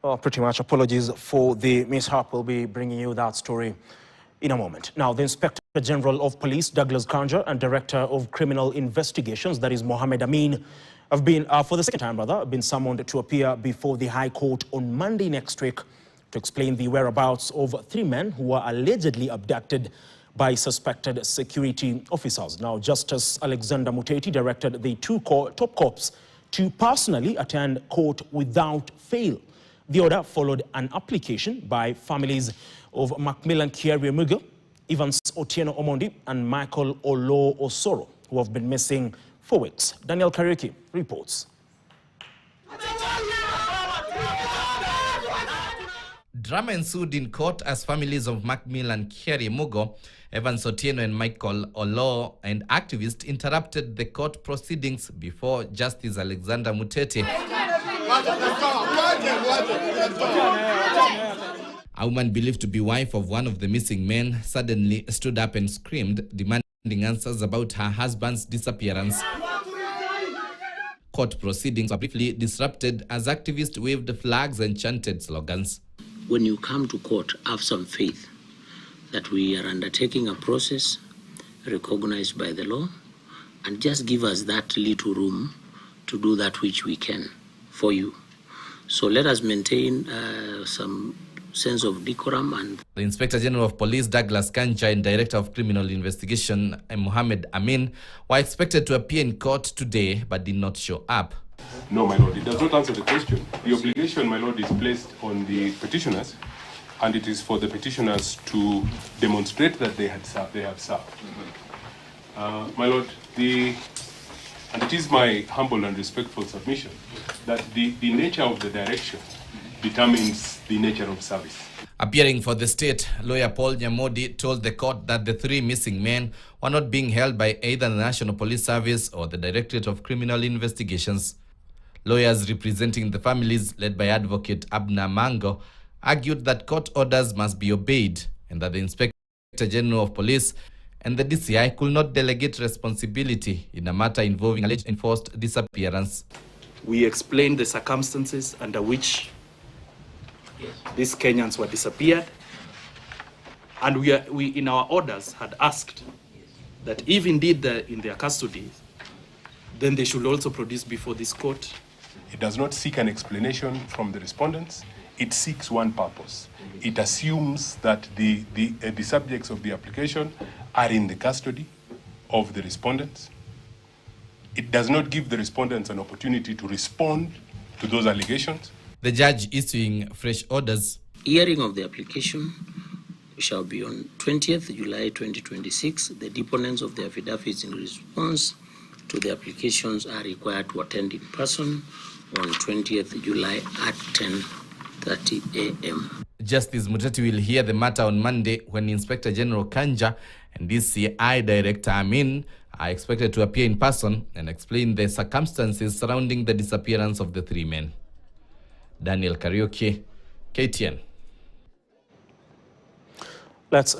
Pretty much apologies for the mishap. We'll be bringing you that story in a moment. Now, the Inspector General of Police, Douglas Kanja, and Director of Criminal Investigations, that is Mohammed Amin, have been, for the second time rather, been summoned to appear before the High Court on Monday next week to explain the whereabouts of 3 men who were allegedly abducted by suspected security officers. Now, Justice Alexander Muteti directed the 2 top cops to personally attend court without fail. The order followed an application by families of Macmillan Kiarie Mugo, Evans Otieno Omondi, and Michael Olo Osoro, who have been missing for weeks. Daniel Kariuki reports. Drama ensued in court as families of Macmillan Kiarie Mugo, Evans Otieno and Michael Olo, and activists interrupted the court proceedings before Justice Alexander Muteti. A woman believed to be wife of one of the missing men suddenly stood up and screamed, demanding answers about her husband's disappearance. Court proceedings were briefly disrupted as activists waved flags and chanted slogans. When you come to court, have some faith that we are undertaking a process recognized by the law, and just give us that little room to do that which we can for you. So let us maintain some sense of decorum. And the Inspector General of Police, Douglas Kanja, and Director of Criminal Investigation, Mohammed Amin, were expected to appear in court today but did not show up. No, my lord, it does not answer the question. The obligation, my lord, is placed on the petitioners, and it is for the petitioners to demonstrate that they have served. My lord, and it is my humble and respectful submission that the nature of the direction determines the nature of service. Appearing for the state, lawyer Paul Nyamodi told the court that the 3 missing men were not being held by either the National Police Service or the Directorate of Criminal Investigations. Lawyers representing the families, led by Advocate Abna Mango, argued that court orders must be obeyed and that the Inspector General of Police and the DCI could not delegate responsibility in a matter involving alleged enforced disappearance. We explained the circumstances under which these Kenyans were disappeared, and we in our orders had asked that if indeed they're in their custody, then they should also produce before this court. It does not seek an explanation from the respondents. It seeks one purpose. It assumes that the subjects of the application are in the custody of the respondents. It does not give the respondents an opportunity to respond to those allegations. The judge issuing fresh orders. Hearing of the application shall be on 20th July 2026. The deponents of the affidavits in response to the applications are required to attend in person on 20th July at 10:30 a.m. Justice Muteti will hear the matter on Monday when Inspector General Kanja and DCI Director Amin are expected to appear in person and explain the circumstances surrounding the disappearance of the 3 men. Daniel Kariuki, KTN. Let's